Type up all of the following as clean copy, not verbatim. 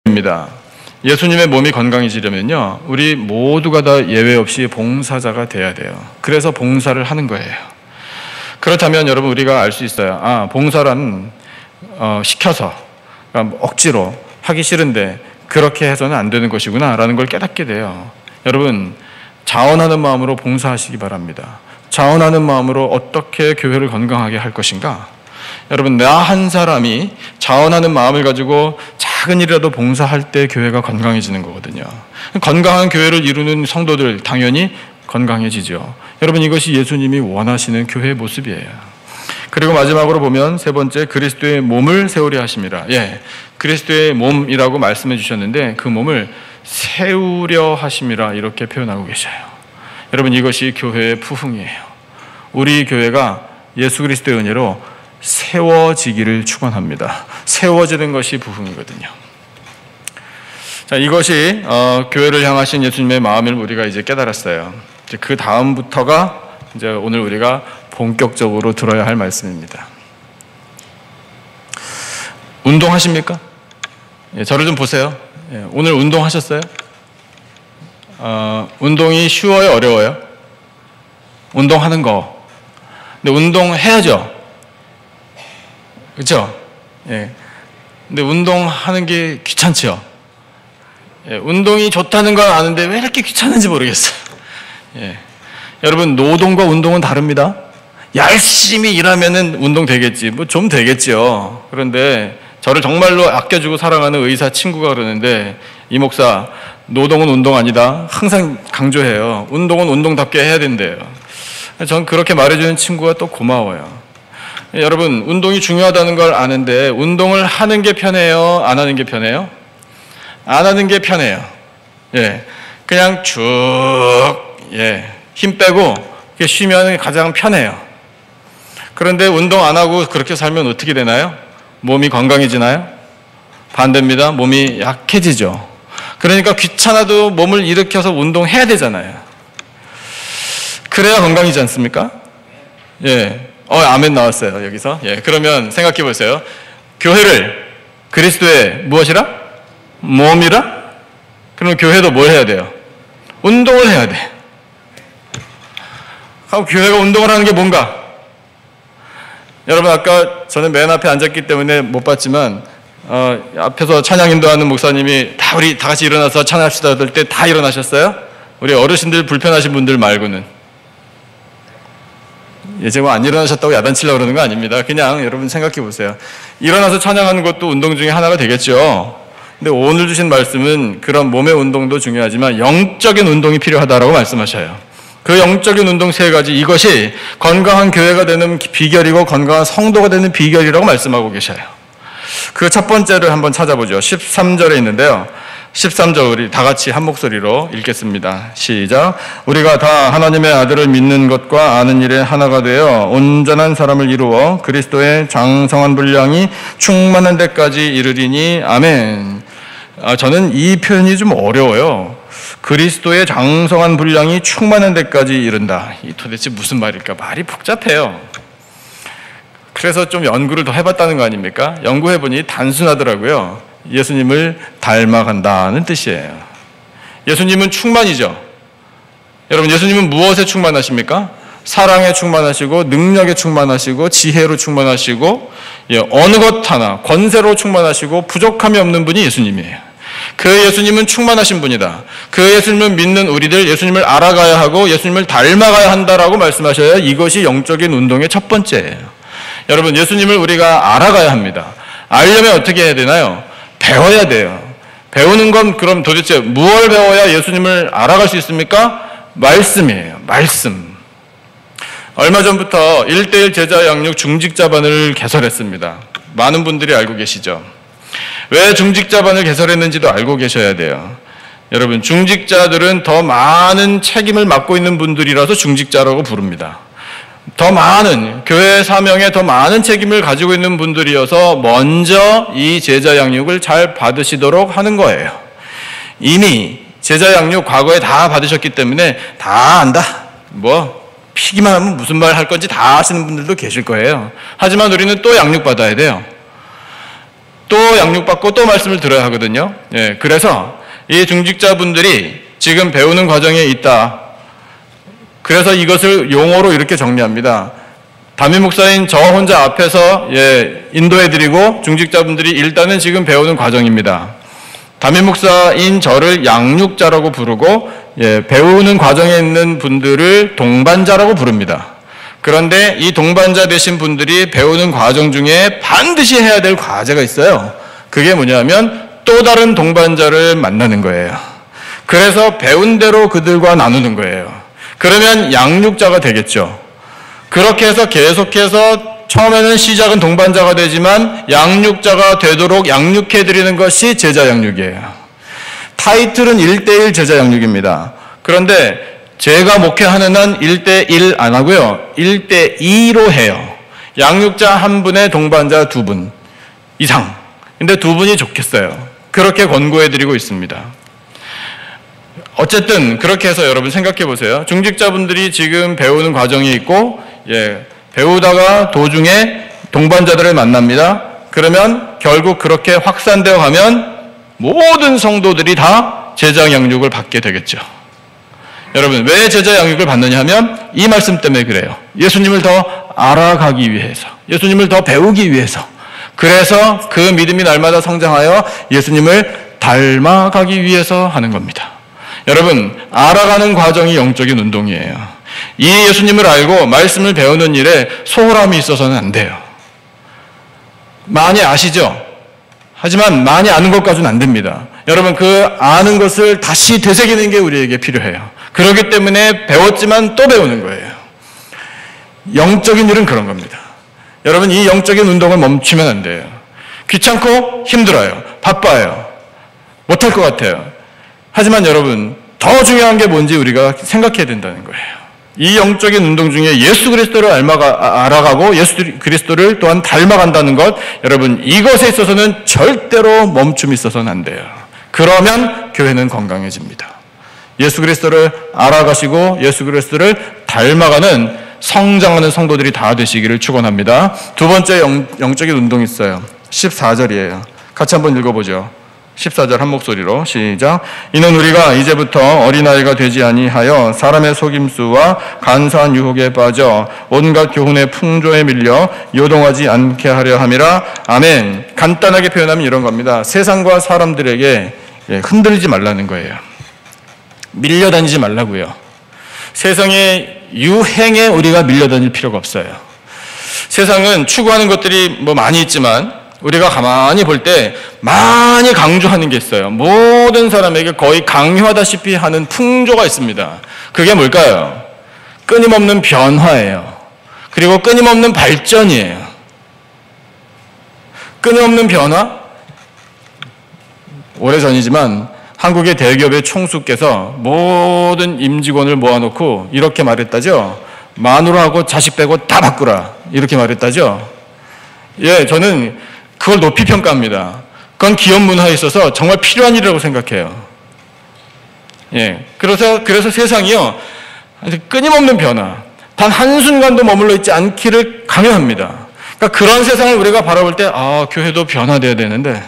입니다. 예수님의 몸이 건강해지려면요, 우리 모두가 다 예외 없이 봉사자가 돼야 돼요. 그래서 봉사를 하는 거예요. 그렇다면 여러분, 우리가 알 수 있어요. 봉사란 시켜서, 그러니까 억지로 하기 싫은데 그렇게 해서는 안 되는 것이구나 라는 걸 깨닫게 돼요. 여러분, 자원하는 마음으로 봉사하시기 바랍니다. 자원하는 마음으로 어떻게 교회를 건강하게 할 것인가? 여러분, 나 한 사람이 자원하는 마음을 가지고 작은 일이라도 봉사할 때 교회가 건강해지는 거거든요. 건강한 교회를 이루는 성도들 당연히 건강해지죠. 여러분, 이것이 예수님이 원하시는 교회의 모습이에요. 그리고 마지막으로 보면 세 번째, 그리스도의 몸을 세우려 하심이라. 그리스도의 몸이라고 말씀해 주셨는데 그 몸을 세우려 하심이라 이렇게 표현하고 계셔요. 여러분, 이것이 교회의 부흥이에요. 우리 교회가 예수 그리스도의 은혜로 세워지기를 축원합니다. 세워지는 것이 부흥이거든요. 자, 이것이 교회를 향하신 예수님의 마음을 우리가 이제 깨달았어요. 이제 그 다음부터가 이제 오늘 우리가 본격적으로 들어야 할 말씀입니다. 운동하십니까? 저를 좀 보세요. 오늘 운동하셨어요? 운동이 쉬워요, 어려워요? 운동하는 거. 근데 운동해야죠. 그렇죠? 근데 운동하는 게 귀찮죠? 운동이 좋다는 건 아는데 왜 이렇게 귀찮은지 모르겠어요. 여러분, 노동과 운동은 다릅니다. 열심히 일하면은 운동 되겠지. 뭐 좀 되겠죠. 그런데 저를 정말로 아껴주고 사랑하는 의사 친구가 그러는데, 이 목사, 노동은 운동 아니다. 항상 강조해요. 운동은 운동답게 해야 된대요. 전 그렇게 말해주는 친구가 또 고마워요. 여러분, 운동이 중요하다는 걸 아는데 운동을 하는 게 편해요? 안 하는 게 편해요? 안 하는 게 편해요. 그냥 쭉 힘 빼고 쉬면 가장 편해요. 그런데 운동 안 하고 그렇게 살면 어떻게 되나요? 몸이 건강해지나요? 반대입니다. 몸이 약해지죠. 그러니까 귀찮아도 몸을 일으켜서 운동해야 되잖아요. 그래야 건강이지 않습니까? 아멘 나왔어요, 여기서. 그러면 생각해 보세요. 교회를 그리스도의 무엇이라? 몸이라? 그러면 교회도 뭘 해야 돼요? 운동을 해야 돼. 그럼 교회가 운동을 하는 게 뭔가? 여러분, 아까 저는 맨 앞에 앉았기 때문에 못 봤지만 앞에서 찬양 인도하는 목사님이 우리 다 같이 일어나서 찬양합시다 할 때 다 일어나셨어요? 우리 어르신들 불편하신 분들 말고는. 제가 안 일어나셨다고 야단치려고 그러는 거 아닙니다. 그냥 여러분 생각해 보세요. 일어나서 찬양하는 것도 운동 중에 하나가 되겠죠. 근데 오늘 주신 말씀은 그런 몸의 운동도 중요하지만 영적인 운동이 필요하다라고 말씀하셔요. 그 영적인 운동 세 가지, 이것이 건강한 교회가 되는 비결이고 건강한 성도가 되는 비결이라고 말씀하고 계셔요. 그 첫 번째를 한번 찾아보죠. 13절에 있는데요. 13절 우리 다 같이 한 목소리로 읽겠습니다. 시작. 우리가 다 하나님의 아들을 믿는 것과 아는 일에 하나가 되어 온전한 사람을 이루어 그리스도의 장성한 분량이 충만한 데까지 이르리니 아멘. 저는 이 표현이 좀 어려워요. 그리스도의 장성한 분량이 충만한 데까지 이른다. 이 도대체 무슨 말일까? 말이 복잡해요. 그래서 좀 연구를 더 해봤다는 거 아닙니까? 연구해보니 단순하더라고요. 예수님을 닮아간다는 뜻이에요. 예수님은 충만이죠. 여러분, 예수님은 무엇에 충만하십니까? 사랑에 충만하시고 능력에 충만하시고 지혜로 충만하시고 어느 것 하나 권세로 충만하시고 부족함이 없는 분이 예수님이에요. 그 예수님은 충만하신 분이다. 그 예수님을 믿는 우리들 예수님을 알아가야 하고 예수님을 닮아가야 한다라고 말씀하셔야 이것이 영적인 운동의 첫 번째예요. 여러분, 예수님을 우리가 알아가야 합니다. 알려면 어떻게 해야 되나요? 배워야 돼요. 배우는 건 그럼 도대체 무엇을 배워야 예수님을 알아갈 수 있습니까? 말씀이에요. 말씀. 얼마 전부터 1:1 제자 양육 중직자반을 개설했습니다. 많은 분들이 알고 계시죠? 왜 중직자반을 개설했는지도 알고 계셔야 돼요. 여러분, 중직자들은 더 많은 책임을 맡고 있는 분들이라서 중직자라고 부릅니다. 더 많은 교회 사명에 더 많은 책임을 가지고 있는 분들이어서 먼저 이 제자 양육을 잘 받으시도록 하는 거예요. 이미 제자 양육 과거에 다 받으셨기 때문에 다 안다. 피기만 하면 무슨 말 할 건지 다 아시는 분들도 계실 거예요. 하지만 우리는 또 양육 받아야 돼요. 또 양육받고 또 말씀을 들어야 하거든요. 예, 그래서 이 중직자분들이 지금 배우는 과정에 있다. 그래서 이것을 용어로 이렇게 정리합니다. 담임 목사인 저 혼자 앞에서 인도해드리고 중직자분들이 일단은 지금 배우는 과정입니다. 담임 목사인 저를 양육자라고 부르고 배우는 과정에 있는 분들을 동반자라고 부릅니다. 그런데 이 동반자 되신 분들이 배우는 과정 중에 반드시 해야 될 과제가 있어요. 그게 뭐냐면 또 다른 동반자를 만나는 거예요. 그래서 배운 대로 그들과 나누는 거예요. 그러면 양육자가 되겠죠. 그렇게 해서 계속해서 처음에는 시작은 동반자가 되지만 양육자가 되도록 양육해드리는 것이 제자 양육이에요. 타이틀은 1:1 제자 양육입니다. 그런데 제가 목회하는 한 1:1 안 하고요. 1:2로 해요. 양육자 한 분에 동반자 2분 이상. 근데 2분이 좋겠어요. 그렇게 권고해드리고 있습니다. 어쨌든 그렇게 해서 여러분 생각해 보세요. 중직자분들이 지금 배우는 과정이 있고 배우다가 도중에 동반자들을 만납니다. 그러면 결국 그렇게 확산되어 가면 모든 성도들이 다 제자 양육을 받게 되겠죠. 여러분 왜 제자 양육을 받느냐 하면 이 말씀 때문에 그래요. 예수님을 더 알아가기 위해서, 예수님을 더 배우기 위해서. 그래서 그 믿음이 날마다 성장하여 예수님을 닮아가기 위해서 하는 겁니다. 여러분 알아가는 과정이 영적인 운동이에요. 이 예수님을 알고 말씀을 배우는 일에 소홀함이 있어서는 안 돼요. 많이 아시죠? 하지만 많이 아는 것까지는 안 됩니다. 여러분 그 아는 것을 다시 되새기는 게 우리에게 필요해요. 그렇기 때문에 배웠지만 또 배우는 거예요. 영적인 일은 그런 겁니다. 여러분 이 영적인 운동을 멈추면 안 돼요. 귀찮고 힘들어요. 바빠요. 못할 것 같아요. 하지만 여러분 더 중요한 게 뭔지 우리가 생각해야 된다는 거예요. 이 영적인 운동 중에 예수 그리스도를 알아가고 예수 그리스도를 또한 닮아간다는 것, 여러분 이것에 있어서는 절대로 멈춤이 있어서는 안 돼요. 그러면 교회는 건강해집니다. 예수 그리스도를 알아가시고 예수 그리스도를 닮아가는 성장하는 성도들이 다 되시기를 축원합니다. 두 번째 영적인 운동이 있어요. 14절이에요. 같이 한번 읽어보죠. 14절 한 목소리로 시작. 이는 우리가 이제부터 어린아이가 되지 아니하여 사람의 속임수와 간사한 유혹에 빠져 온갖 교훈의 풍조에 밀려 요동하지 않게 하려 함이라. 아멘. 간단하게 표현하면 이런 겁니다. 세상과 사람들에게 흔들리지 말라는 거예요. 밀려다니지 말라고요. 세상의 유행에 우리가 밀려다닐 필요가 없어요. 세상은 추구하는 것들이 많이 있지만 우리가 가만히 볼 때 많이 강조하는 게 있어요. 모든 사람에게 거의 강요하다시피 하는 풍조가 있습니다. 그게 뭘까요? 끊임없는 변화예요. 그리고 끊임없는 발전이에요. 끊임없는 변화? 오래전이지만 한국의 대기업의 총수께서 모든 임직원을 모아놓고 이렇게 말했다죠. 마누라하고 자식 빼고 다 바꾸라. 이렇게 말했다죠. 저는 그걸 높이 평가합니다. 그건 기업 문화에 있어서 정말 필요한 일이라고 생각해요. 그래서 세상이요. 끊임없는 변화, 단 한순간도 머물러 있지 않기를 강요합니다. 그러니까 그런 세상을 우리가 바라볼 때, 교회도 변화돼야 되는데,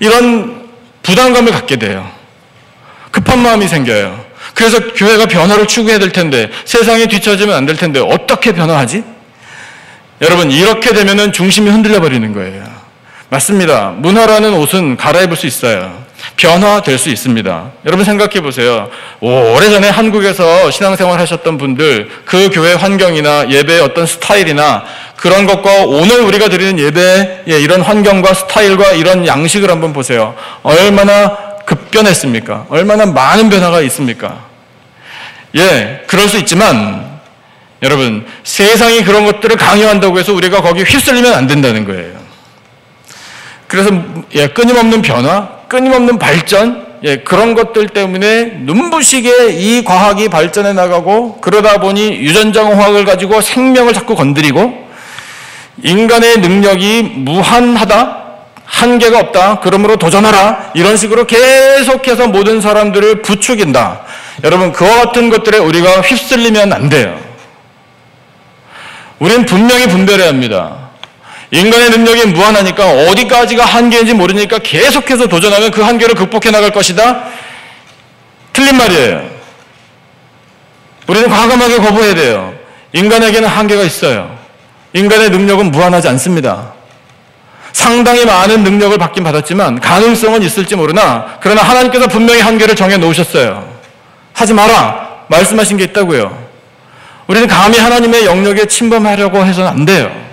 이런 부담감을 갖게 돼요. 급한 마음이 생겨요. 그래서 교회가 변화를 추구해야 될 텐데, 세상에 뒤처지면 안 될 텐데, 어떻게 변화하지? 여러분 이렇게 되면은 중심이 흔들려 버리는 거예요. 맞습니다. 문화라는 옷은 갈아입을 수 있어요. 변화될 수 있습니다. 여러분 생각해 보세요. 오래전에 한국에서 신앙생활 하셨던 분들, 그 교회 환경이나 예배의 어떤 스타일이나 그런 것과 오늘 우리가 드리는 예배의 이런 환경과 스타일과 이런 양식을 한번 보세요. 얼마나 급변했습니까? 얼마나 많은 변화가 있습니까? 그럴 수 있지만 여러분 세상이 그런 것들을 강요한다고 해서 우리가 거기 휩쓸리면 안 된다는 거예요. 그래서 끊임없는 변화, 끊임없는 발전, 그런 것들 때문에 눈부시게 이 과학이 발전해 나가고 그러다 보니 유전자공학을 가지고 생명을 자꾸 건드리고 인간의 능력이 무한하다, 한계가 없다, 그러므로 도전하라, 이런 식으로 계속해서 모든 사람들을 부추긴다. 여러분 그와 같은 것들에 우리가 휩쓸리면 안 돼요. 우리는 분명히 분별해야 합니다. 인간의 능력이 무한하니까 어디까지가 한계인지 모르니까 계속해서 도전하면 그 한계를 극복해 나갈 것이다? 틀린 말이에요. 우리는 과감하게 거부해야 돼요. 인간에게는 한계가 있어요. 인간의 능력은 무한하지 않습니다. 상당히 많은 능력을 받긴 받았지만 가능성은 있을지 모르나 그러나 하나님께서 분명히 한계를 정해 놓으셨어요. 하지 마라 말씀하신 게 있다고요. 우리는 감히 하나님의 영역에 침범하려고 해서는 안 돼요.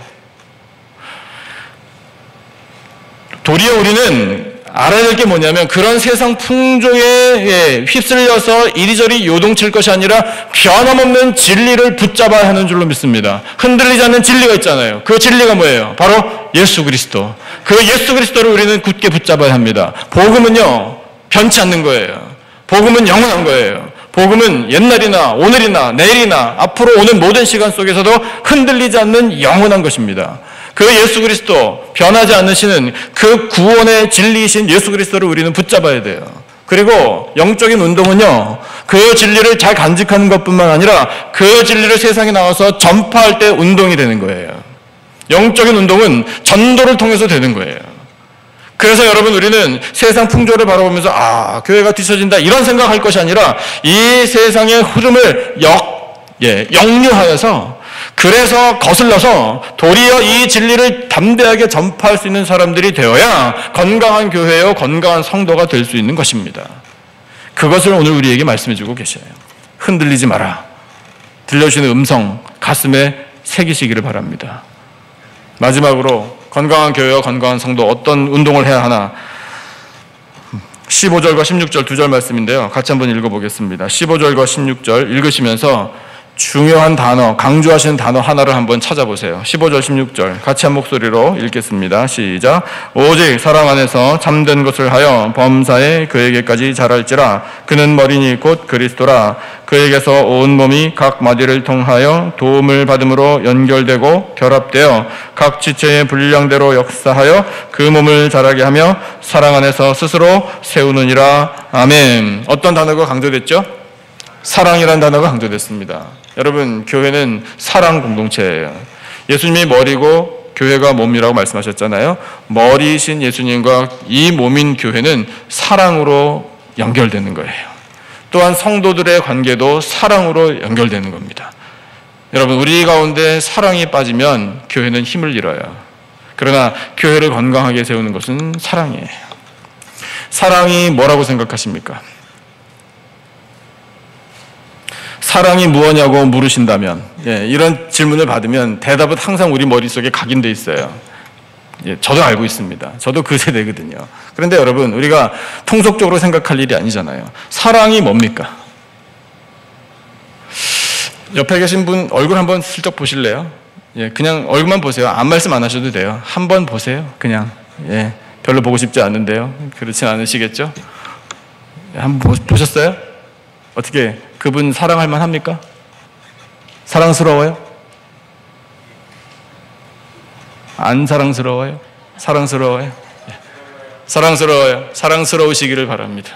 도리어 우리는 알아야 될 게 뭐냐면 그런 세상 풍조에 휩쓸려서 이리저리 요동칠 것이 아니라 변함없는 진리를 붙잡아야 하는 줄로 믿습니다. 흔들리지 않는 진리가 있잖아요. 그 진리가 뭐예요? 바로 예수 그리스도. 그 예수 그리스도를 우리는 굳게 붙잡아야 합니다. 복음은요 변치 않는 거예요. 복음은 영원한 거예요. 복음은 옛날이나 오늘이나 내일이나 앞으로 오는 모든 시간 속에서도 흔들리지 않는 영원한 것입니다. 그 예수 그리스도, 변하지 않으시는 그 구원의 진리이신 예수 그리스도를 우리는 붙잡아야 돼요. 그리고 영적인 운동은요, 그 진리를 잘 간직하는 것뿐만 아니라 그 진리를 세상에 나와서 전파할 때 운동이 되는 거예요. 영적인 운동은 전도를 통해서 되는 거예요. 그래서 여러분 우리는 세상 풍조를 바라보면서 교회가 뒤처진다 이런 생각할 것이 아니라 이 세상의 흐름을 역류하여서 그래서 거슬러서 도리어 이 진리를 담대하게 전파할 수 있는 사람들이 되어야 건강한 교회요 건강한 성도가 될 수 있는 것입니다. 그것을 오늘 우리에게 말씀해 주고 계셔요. 흔들리지 마라. 들려주시는 음성 가슴에 새기시기를 바랍니다. 마지막으로 건강한 교회와 건강한 성도 어떤 운동을 해야 하나 15절과 16절 두 절 말씀인데요. 같이 한번 읽어보겠습니다. 15절과 16절 읽으시면서 중요한 단어, 강조하시는 단어 하나를 한번 찾아보세요. 15절, 16절 같이 한 목소리로 읽겠습니다. 시작. 오직 사랑 안에서 참된 것을 하여 범사에 그에게까지 자랄지라. 그는 머리니 곧 그리스도라. 그에게서 온 몸이 각 마디를 통하여 도움을 받음으로 연결되고 결합되어 각 지체의 분량대로 역사하여 그 몸을 자라게 하며 사랑 안에서 스스로 세우느니라. 아멘. 어떤 단어가 강조됐죠? 사랑이라는 단어가 강조됐습니다. 여러분, 교회는 사랑 공동체예요. 예수님이 머리고 교회가 몸이라고 말씀하셨잖아요. 머리이신 예수님과 이 몸인 교회는 사랑으로 연결되는 거예요. 또한 성도들의 관계도 사랑으로 연결되는 겁니다. 여러분, 우리 가운데 사랑이 빠지면 교회는 힘을 잃어요. 그러나 교회를 건강하게 세우는 것은 사랑이에요. 사랑이 뭐라고 생각하십니까? 사랑이 무엇냐고 물으신다면, 이런 질문을 받으면 대답은 항상 우리 머릿속에 각인되어 있어요. 저도 알고 있습니다. 저도 그 세대거든요. 그런데 여러분, 우리가 통속적으로 생각할 일이 아니잖아요. 사랑이 뭡니까? 옆에 계신 분 얼굴 한번 슬쩍 보실래요? 그냥 얼굴만 보세요. 아무 말씀 안 하셔도 돼요. 한번 보세요. 그냥. 별로 보고 싶지 않은데요. 그렇진 않으시겠죠? 한번 보셨어요? 어떻게 그분 사랑할 만합니까? 사랑스러워요? 안 사랑스러워요? 사랑스러워요? 사랑스러워요. 사랑스러우시기를 바랍니다.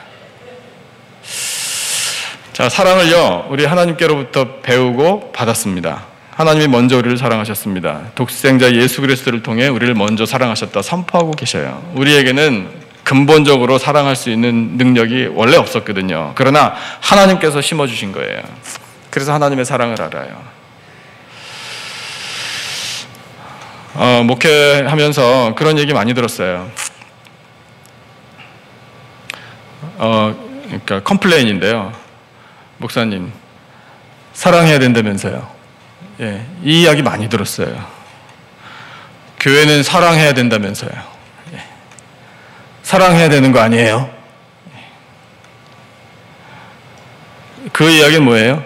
자, 사랑을요, 우리 하나님께로부터 배우고 받았습니다. 하나님이 먼저 우리를 사랑하셨습니다. 독생자 예수 그리스도를 통해 우리를 먼저 사랑하셨다 선포하고 계셔요. 우리에게는 근본적으로 사랑할 수 있는 능력이 원래 없었거든요. 그러나 하나님께서 심어주신 거예요. 그래서 하나님의 사랑을 알아요. 목회하면서 그런 얘기 많이 들었어요. 그러니까 컴플레인인데요. 목사님, 사랑해야 된다면서요. 이 이야기 많이 들었어요. 교회는 사랑해야 된다면서요. 사랑해야 되는 거 아니에요? 그 이야기는 뭐예요?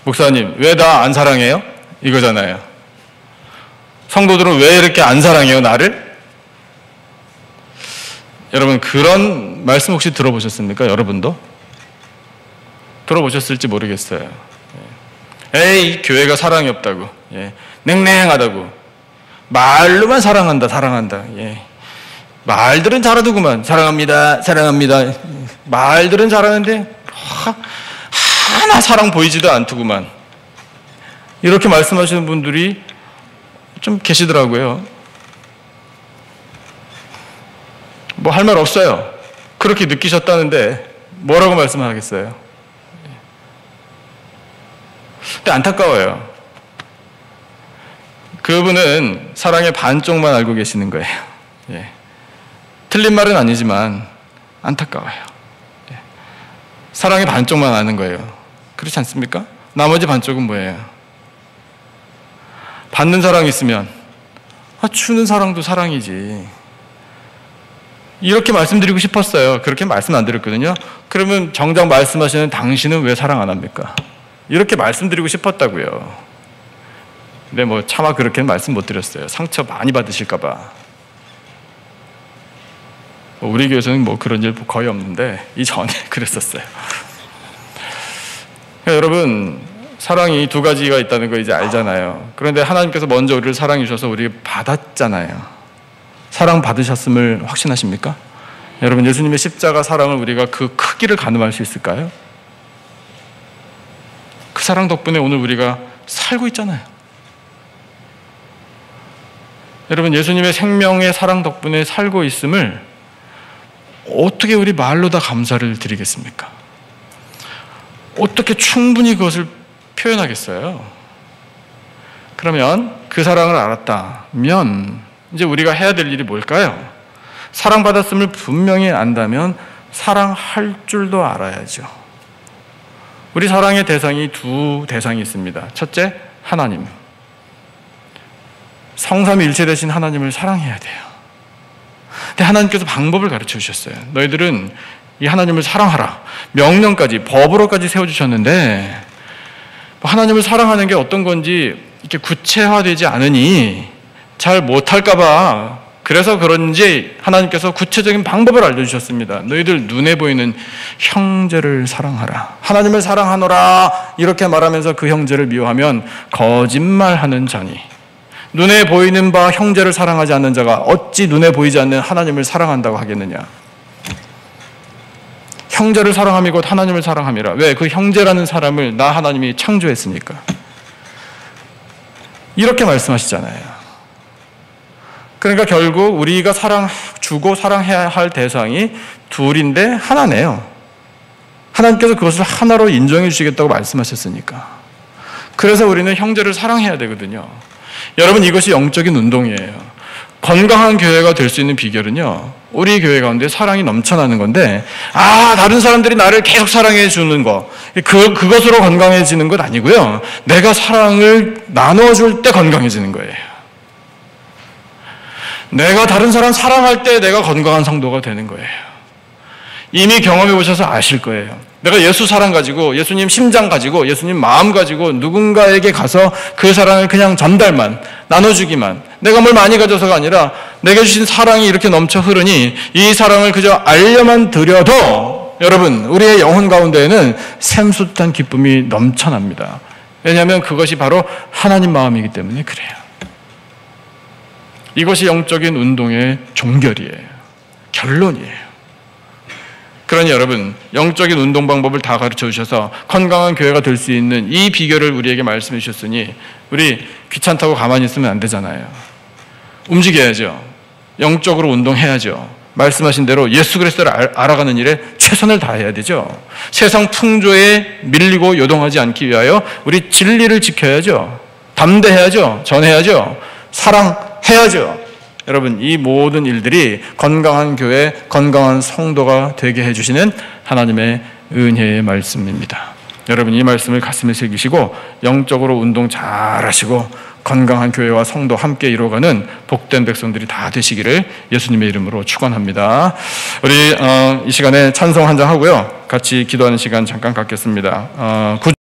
목사님, 왜 나 안 사랑해요? 이거잖아요. 성도들은 왜 이렇게 안 사랑해요, 나를? 여러분, 그런 말씀 혹시 들어보셨습니까? 여러분도? 들어보셨을지 모르겠어요. 에이, 교회가 사랑이 없다고. 냉랭하다고. 말로만 사랑한다. 말들은 잘하더구만. 사랑합니다. 말들은 잘하는데 하나 사랑 보이지도 않더구만. 이렇게 말씀하시는 분들이 좀 계시더라고요. 뭐 할 말 없어요. 그렇게 느끼셨다는데 뭐라고 말씀하겠어요? 근데 안타까워요. 그분은 사랑의 반쪽만 알고 계시는 거예요. 예. 틀린 말은 아니지만 안타까워요. 예. 사랑의 반쪽만 아는 거예요. 그렇지 않습니까? 나머지 반쪽은 뭐예요? 받는 사랑이 있으면 주는 사랑도 사랑이지. 이렇게 말씀드리고 싶었어요. 그렇게 말씀 안 드렸거든요. 그러면 정작 말씀하시는 당신은 왜 사랑 안 합니까? 이렇게 말씀드리고 싶었다고요. 근데 뭐 차마 그렇게는 말씀 못 드렸어요. 상처 많이 받으실까 봐. 우리 교회에서는 뭐 그런 일 거의 없는데 이전에 그랬었어요. 그러니까 여러분, 사랑이 두 가지가 있다는 거 이제 알잖아요. 그런데 하나님께서 먼저 우리를 사랑해 주셔서 우리가 받았잖아요. 사랑 받으셨음을 확신하십니까? 여러분, 예수님의 십자가 사랑을 우리가 그 크기를 가늠할 수 있을까요? 그 사랑 덕분에 오늘 우리가 살고 있잖아요. 여러분, 예수님의 생명의 사랑 덕분에 살고 있음을 어떻게 우리 말로 다 감사를 드리겠습니까? 어떻게 충분히 그것을 표현하겠어요? 그러면 그 사랑을 알았다면 이제 우리가 해야 될 일이 뭘까요? 사랑받았음을 분명히 안다면 사랑할 줄도 알아야죠. 우리 사랑의 대상이 두 대상이 있습니다. 첫째, 하나님. 성삼위일체 되신 하나님을 사랑해야 돼요. 근데 하나님께서 방법을 가르쳐 주셨어요. 너희들은 이 하나님을 사랑하라. 명령까지, 법으로까지 세워주셨는데 하나님을 사랑하는 게 어떤 건지 이렇게 구체화되지 않으니 잘 못할까 봐 그래서 그런지 하나님께서 구체적인 방법을 알려주셨습니다. 너희들 눈에 보이는 형제를 사랑하라. 하나님을 사랑하노라 이렇게 말하면서 그 형제를 미워하면 거짓말하는 자니 눈에 보이는 바 형제를 사랑하지 않는 자가 어찌 눈에 보이지 않는 하나님을 사랑한다고 하겠느냐. 형제를 사랑함이 곧 하나님을 사랑함이라. 왜? 그 형제라는 사람을 나 하나님이 창조했으니까. 이렇게 말씀하시잖아요. 그러니까 결국 우리가 주고 사랑해야 할 대상이 둘인데 하나네요. 하나님께서 그것을 하나로 인정해 주시겠다고 말씀하셨으니까. 그래서 우리는 형제를 사랑해야 되거든요. 여러분, 이것이 영적인 운동이에요. 건강한 교회가 될 수 있는 비결은요, 우리 교회 가운데 사랑이 넘쳐나는 건데, 다른 사람들이 나를 계속 사랑해 주는 거, 그것으로 건강해지는 것 아니고요. 내가 사랑을 나눠줄 때 건강해지는 거예요. 내가 다른 사람 사랑할 때 내가 건강한 성도가 되는 거예요. 이미 경험해 보셔서 아실 거예요. 내가 예수 사랑 가지고, 예수님 심장 가지고, 예수님 마음 가지고 누군가에게 가서 그 사랑을 그냥 전달만, 나눠주기만, 내가 뭘 많이 가져서가 아니라 내게 주신 사랑이 이렇게 넘쳐 흐르니 이 사랑을 그저 알려만 드려도 여러분, 우리의 영혼 가운데에는 샘솟던 기쁨이 넘쳐납니다. 왜냐하면 그것이 바로 하나님 마음이기 때문에 그래요. 이것이 영적인 운동의 종결이에요. 결론이에요. 그러니 여러분, 영적인 운동 방법을 다 가르쳐 주셔서 건강한 교회가 될 수 있는 이 비결을 우리에게 말씀해 주셨으니 우리 귀찮다고 가만히 있으면 안 되잖아요. 움직여야죠. 영적으로 운동해야죠. 말씀하신 대로 예수 그리스도를 알아가는 일에 최선을 다해야 되죠. 세상 풍조에 밀리고 요동하지 않기 위하여 우리 진리를 지켜야죠. 담대해야죠. 전해야죠. 사랑해야죠. 여러분, 이 모든 일들이 건강한 교회, 건강한 성도가 되게 해주시는 하나님의 은혜의 말씀입니다. 여러분, 이 말씀을 가슴에 새기시고 영적으로 운동 잘 하시고 건강한 교회와 성도 함께 이루어가는 복된 백성들이 다 되시기를 예수님의 이름으로 축원합니다. 우리 이 시간에 찬송 한 장 하고요, 같이 기도하는 시간 잠깐 갖겠습니다.